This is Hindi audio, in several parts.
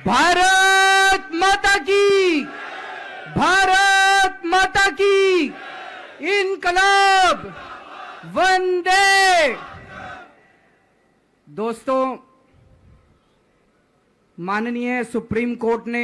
भारत माता की, भारत माता की इनकलाब, वंदे। दोस्तों, माननीय सुप्रीम कोर्ट ने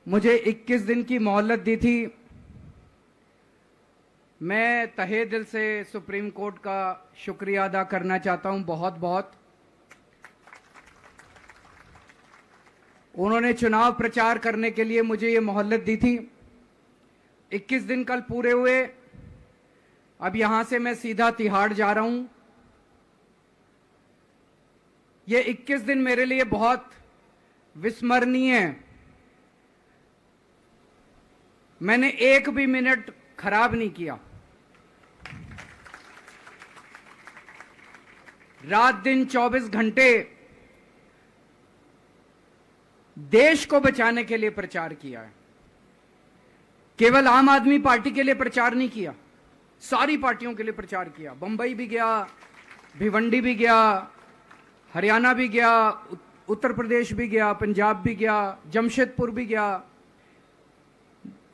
मुझे 21 दिन की मोहलत दी थी। मैं तहे दिल से सुप्रीम कोर्ट का शुक्रिया अदा करना चाहता हूं, बहुत बहुत। उन्होंने चुनाव प्रचार करने के लिए मुझे ये मोहलत दी थी। 21 दिन कल पूरे हुए। अब यहां से मैं सीधा तिहाड़ जा रहा हूं। ये 21 दिन मेरे लिए बहुत विस्मरणीय है। मैंने एक भी मिनट खराब नहीं किया। रात दिन 24 घंटे देश को बचाने के लिए प्रचार किया है। केवल आम आदमी पार्टी के लिए प्रचार नहीं किया, सारी पार्टियों के लिए प्रचार किया। बंबई भी गया, भिवंडी भी गया, हरियाणा भी गया, उत्तर प्रदेश भी गया, पंजाब भी गया, जमशेदपुर भी गया।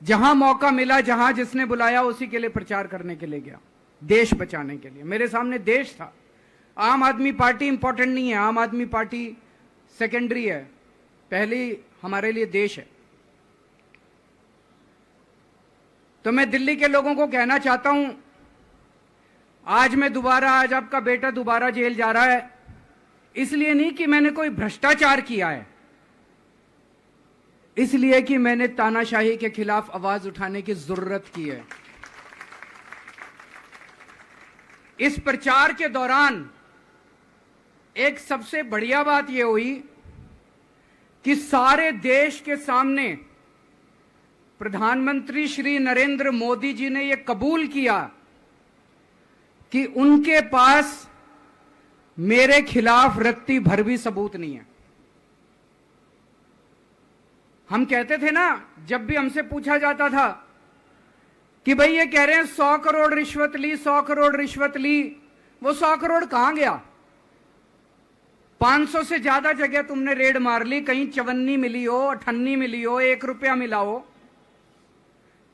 जहां मौका मिला, जहां जिसने बुलाया, उसी के लिए प्रचार करने के लिए गया, देश बचाने के लिए। मेरे सामने देश था। आम आदमी पार्टी इंपॉर्टेंट नहीं है, आम आदमी पार्टी सेकेंडरी है, पहली हमारे लिए देश है। तो मैं दिल्ली के लोगों को कहना चाहता हूं, आज आपका बेटा दोबारा जेल जा रहा है, इसलिए नहीं कि मैंने कोई भ्रष्टाचार किया है, इसलिए कि मैंने तानाशाही के खिलाफ आवाज उठाने की जरूरत की है। इस प्रचार के दौरान एक सबसे बढ़िया बात यह हुई कि सारे देश के सामने प्रधानमंत्री श्री नरेंद्र मोदी जी ने यह कबूल किया कि उनके पास मेरे खिलाफ रत्ती भर भी सबूत नहीं है। हम कहते थे ना, जब भी हमसे पूछा जाता था कि भाई ये कह रहे हैं 100 करोड़ रिश्वत ली, 100 करोड़ रिश्वत ली, वो 100 करोड़ कहां गया? 500 से ज्यादा जगह तुमने रेड मार ली, कहीं चवन्नी मिली हो, अठन्नी मिली हो, 1 रुपया मिला हो,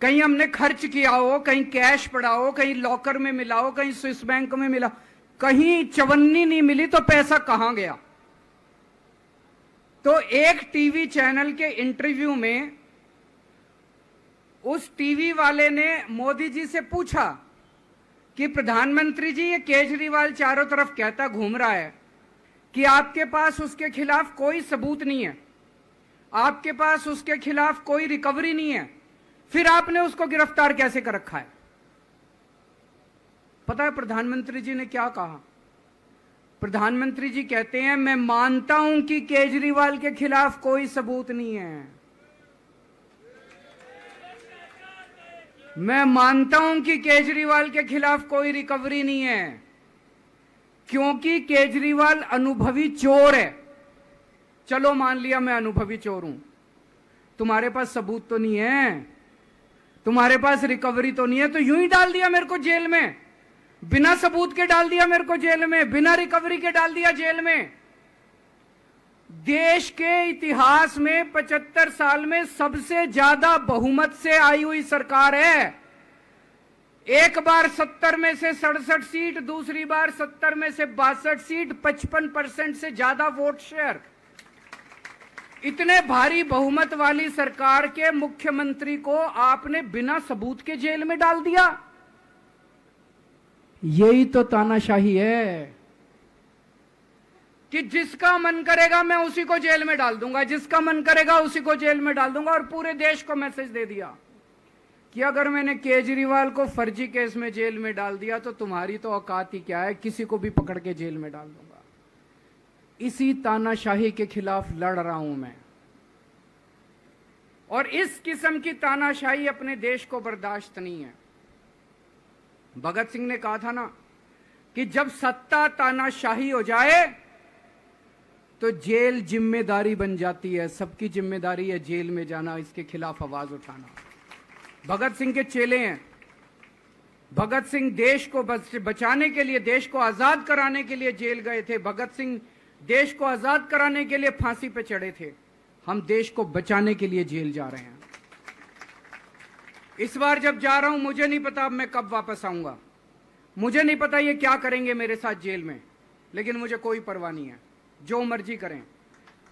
कहीं हमने खर्च किया हो, कहीं कैश पड़ा हो, कहीं लॉकर में मिला हो, कहीं स्विस बैंक में मिला, कहीं चवन्नी नहीं मिली, तो पैसा कहां गया? तो एक टीवी चैनल के इंटरव्यू में उस टीवी वाले ने मोदी जी से पूछा कि प्रधानमंत्री जी, ये केजरीवाल चारों तरफ कहता घूम रहा है कि आपके पास उसके खिलाफ कोई सबूत नहीं है, आपके पास उसके खिलाफ कोई रिकवरी नहीं है, फिर आपने उसको गिरफ्तार कैसे कर रखा है? पता है प्रधानमंत्री जी ने क्या कहा? प्रधानमंत्री जी कहते हैं, मैं मानता हूं कि केजरीवाल के खिलाफ कोई सबूत नहीं है, मैं मानता हूं कि केजरीवाल के खिलाफ कोई रिकवरी नहीं है, क्योंकि केजरीवाल अनुभवी चोर है। चलो मान लिया मैं अनुभवी चोर हूं, तुम्हारे पास सबूत तो नहीं है, तुम्हारे पास रिकवरी तो नहीं है, तो यूं ही डाल दिया मेरे को जेल में, बिना सबूत के डाल दिया मेरे को जेल में, बिना रिकवरी के डाल दिया जेल में। देश के इतिहास में 75 साल में सबसे ज्यादा बहुमत से आई हुई सरकार है। एक बार 70 में से 67 सीट, दूसरी बार 70 में से 62 सीट, 55% से ज्यादा वोट शेयर। इतने भारी बहुमत वाली सरकार के मुख्यमंत्री को आपने बिना सबूत के जेल में डाल दिया। यही तो तानाशाही है कि जिसका मन करेगा मैं उसी को जेल में डाल दूंगा, जिसका मन करेगा उसी को जेल में डाल दूंगा। और पूरे देश को मैसेज दे दिया कि अगर मैंने केजरीवाल को फर्जी केस में जेल में डाल दिया तो तुम्हारी तो औकात ही क्या है, किसी को भी पकड़ के जेल में डाल दूंगा। इसी तानाशाही के खिलाफ लड़ रहा हूं मैं, और इस किस्म की तानाशाही अपने देश को बर्दाश्त नहीं है। भगत सिंह ने कहा था ना कि जब सत्ता तानाशाही हो जाए तो जेल जिम्मेदारी बन जाती है, सबकी जिम्मेदारी है जेल में जाना, इसके खिलाफ आवाज उठाना। भगत सिंह के चेले हैं। भगत सिंह देश को बचाने के लिए, देश को आजाद कराने के लिए जेल गए थे। भगत सिंह देश को आजाद कराने के लिए फांसी पे चढ़े थे। हम देश को बचाने के लिए जेल जा रहे हैं। इस बार जब जा रहा हूं, मुझे नहीं पता अब मैं कब वापस आऊंगा, मुझे नहीं पता ये क्या करेंगे मेरे साथ जेल में, लेकिन मुझे कोई परवाह नहीं है, जो मर्जी करें।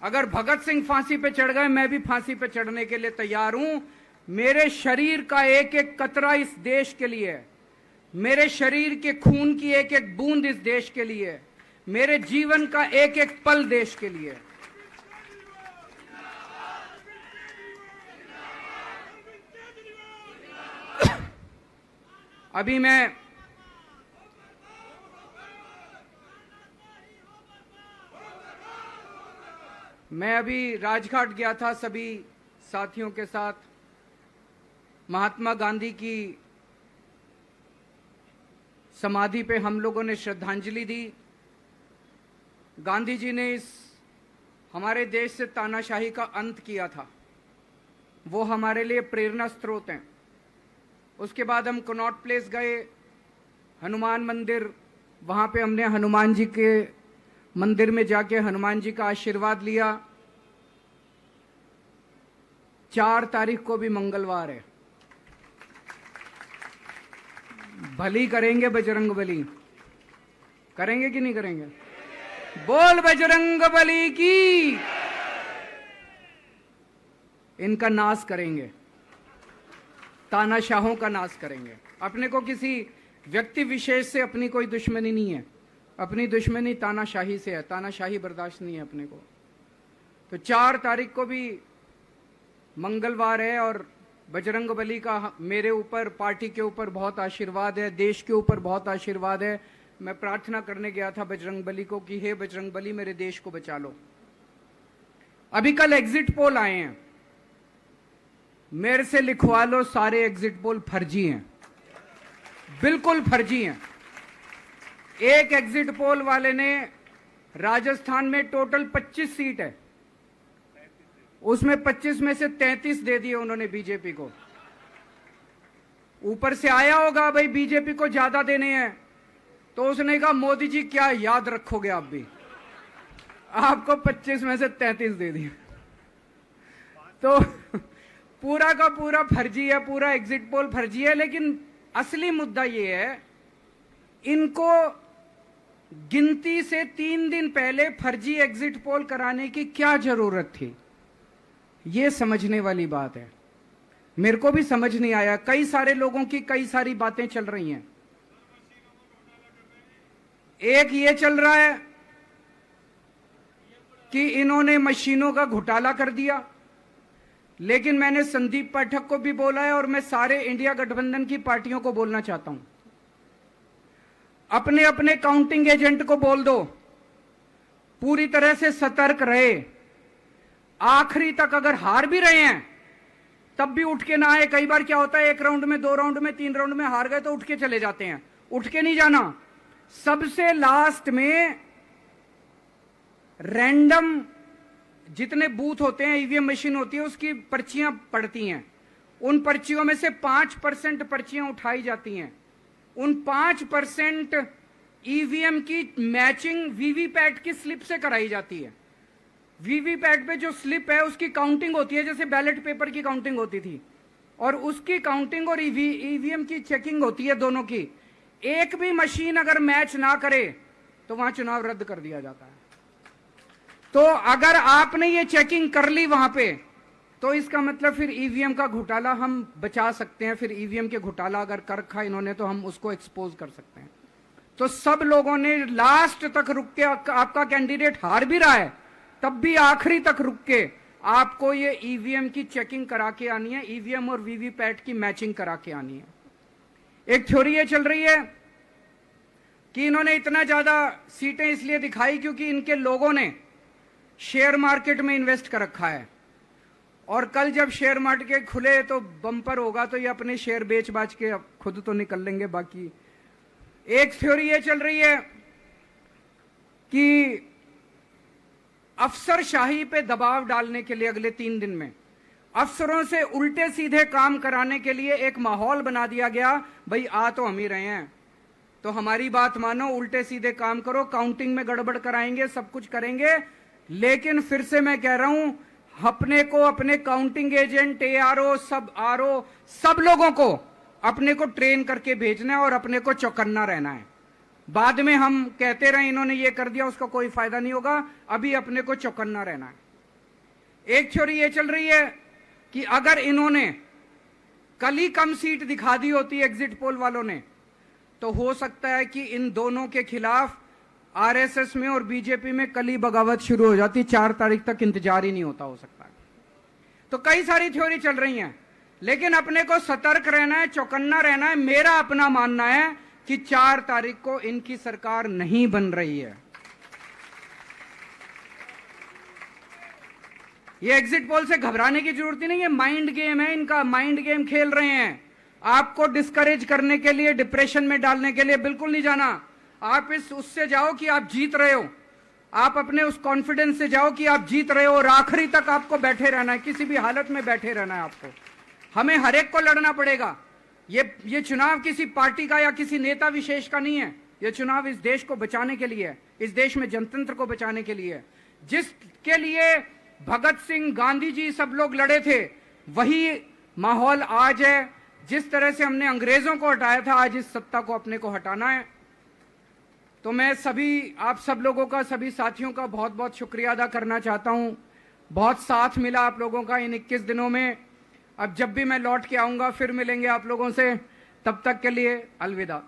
अगर भगत सिंह फांसी पे चढ़ गए, मैं भी फांसी पे चढ़ने के लिए तैयार हूं। मेरे शरीर का एक एक कतरा इस देश के लिए है, मेरे शरीर के खून की एक एक बूंद इस देश के लिए है, मेरे जीवन का एक एक पल देश के लिए। अभी मैं अभी राजघाट गया था सभी साथियों के साथ। महात्मा गांधी की समाधि पे हम लोगों ने श्रद्धांजलि दी। गांधी जी ने इस हमारे देश से तानाशाही का अंत किया था, वो हमारे लिए प्रेरणा स्रोत हैं। उसके बाद हम कनॉट प्लेस गए, हनुमान मंदिर, वहां पे हमने हनुमान जी के मंदिर में जाके हनुमान जी का आशीर्वाद लिया। 4 तारीख को भी मंगलवार है, भली करेंगे बजरंग बली, करेंगे कि नहीं करेंगे? बोल बजरंग बली की। इनका नाश करेंगे, तानाशाहों का नाश करेंगे। अपने को किसी व्यक्ति विशेष से अपनी कोई दुश्मनी नहीं है, अपनी दुश्मनी तानाशाही से है, तानाशाही बर्दाश्त नहीं है अपने को। तो 4 तारीख को भी मंगलवार है और बजरंग बली का मेरे ऊपर, पार्टी के ऊपर बहुत आशीर्वाद है, देश के ऊपर बहुत आशीर्वाद है। मैं प्रार्थना करने गया था बजरंग बली को कि हे बजरंग बली, मेरे देश को बचा लो। अभी कल एग्जिट पोल आए हैं, मेरे से लिखवा लो, सारे एग्जिट पोल फर्जी हैं, बिल्कुल फर्जी हैं। एक एग्जिट पोल वाले ने राजस्थान में टोटल 25 सीट है, उसमें 25 में से 33 दे दिए उन्होंने बीजेपी को। ऊपर से आया होगा भाई बीजेपी को ज्यादा देने हैं, तो उसने कहा मोदी जी क्या याद रखोगे आप भी, आपको 25 में से 33 दे दिए। तो पूरा का पूरा फर्जी है, पूरा एग्जिट पोल फर्जी है। लेकिन असली मुद्दा ये है, इनको गिनती से 3 दिन पहले फर्जी एग्जिट पोल कराने की क्या जरूरत थी, ये समझने वाली बात है। मेरे को भी समझ नहीं आया, कई सारे लोगों की कई सारी बातें चल रही हैं। एक ये चल रहा है कि इन्होंने मशीनों का घोटाला कर दिया, लेकिन मैंने संदीप पाठक को भी बोला है और मैं सारे इंडिया गठबंधन की पार्टियों को बोलना चाहता हूं, अपने अपने काउंटिंग एजेंट को बोल दो, पूरी तरह से सतर्क रहे। आखिरी तक अगर हार भी रहे हैं तब भी उठ के ना आए। कई बार क्या होता है, 1 राउंड में, 2 राउंड में, 3 राउंड में हार गए तो उठ के चले जाते हैं। उठ के नहीं जाना, सबसे लास्ट में रैंडम जितने बूथ होते हैं, ईवीएम मशीन होती है, उसकी पर्चियां पड़ती हैं। उन पर्चियों में से 5% पर्चियां उठाई जाती हैं। उन 5% ईवीएम की मैचिंग वीवीपैट की स्लिप से कराई जाती है। वीवीपैट पे जो स्लिप है उसकी काउंटिंग होती है, जैसे बैलेट पेपर की काउंटिंग होती थी, और उसकी काउंटिंग और ईवीएम की चेकिंग होती है दोनों की। एक भी मशीन अगर मैच ना करे तो वहां चुनाव रद्द कर दिया जाता है। तो अगर आपने ये चेकिंग कर ली वहां पे, तो इसका मतलब फिर ईवीएम का घोटाला हम बचा सकते हैं। फिर ईवीएम के घोटाला अगर कर रखा इन्होंने तो हम उसको एक्सपोज कर सकते हैं। तो सब लोगों ने लास्ट तक रुक के, आपका कैंडिडेट हार भी रहा है तब भी आखिरी तक रुक के आपको ये ईवीएम की चेकिंग करा के आनी है, ईवीएम और वीवीपैट की मैचिंग करा के आनी है। एक थ्योरी ये चल रही है कि इन्होंने इतना ज्यादा सीटें इसलिए दिखाई क्योंकि इनके लोगों ने शेयर मार्केट में इन्वेस्ट कर रखा है, और कल जब शेयर मार्केट खुले तो बम्पर होगा, तो ये अपने शेयर बेच बाच के खुद तो निकल लेंगे। बाकी एक थ्योरी ये चल रही है कि अफसरशाही पे दबाव डालने के लिए अगले 3 दिन में अफसरों से उल्टे सीधे काम कराने के लिए एक माहौल बना दिया गया। भाई आ तो हम ही रहे हैं, तो हमारी बात मानो, उल्टे सीधे काम करो, काउंटिंग में गड़बड़ कराएंगे, सब कुछ करेंगे। लेकिन फिर से मैं कह रहा हूं, अपने को, अपने काउंटिंग एजेंट, एआरओ, सब आरओ, सब लोगों को अपने को ट्रेन करके भेजना है और अपने को चौकन्ना रहना है। बाद में हम कहते रहे इन्होंने ये कर दिया, उसका कोई फायदा नहीं होगा। अभी अपने को चौकन्ना रहना है। एक थ्योरी ये चल रही है कि अगर इन्होंने कल ही कम सीट दिखा दी होती एग्जिट पोल वालों ने, तो हो सकता है कि इन दोनों के खिलाफ आरएसएस में और बीजेपी में कल ही बगावत शुरू हो जाती। 4 तारीख तक इंतजार ही नहीं होता, हो सकता है। तो कई सारी थ्योरी चल रही हैं, लेकिन अपने को सतर्क रहना है, चौकन्ना रहना है। मेरा अपना मानना है कि 4 तारीख को इनकी सरकार नहीं बन रही है। ये एग्जिट पोल से घबराने की जरूरत ही नहीं है, माइंड गेम है इनका, माइंड गेम खेल रहे हैं। आपको डिस्करेज करने के लिए, डिप्रेशन में डालने के लिए बिल्कुल नहीं जाना। आप उससे जाओ कि आप जीत रहे हो, आप अपने उस कॉन्फिडेंस से जाओ कि आप जीत रहे हो, और आखिरी तक आपको बैठे रहना है, किसी भी हालत में बैठे रहना है आपको। हमें हर एक को लड़ना पड़ेगा। ये चुनाव किसी पार्टी का या किसी नेता विशेष का नहीं है। ये चुनाव इस देश को बचाने के लिए है, इस देश में जनतंत्र को बचाने के लिए है। जिसके लिए भगत सिंह, गांधी जी, सब लोग लड़े थे, वही माहौल आज है। जिस तरह से हमने अंग्रेजों को हटाया था, आज इस सत्ता को अपने को हटाना है। तो मैं सभी आप सब लोगों का, सभी साथियों का बहुत बहुत शुक्रिया अदा करना चाहता हूं। बहुत साथ मिला आप लोगों का इन 21 दिनों में। अब जब भी मैं लौट के आऊंगा फिर मिलेंगे आप लोगों से। तब तक के लिए अलविदा।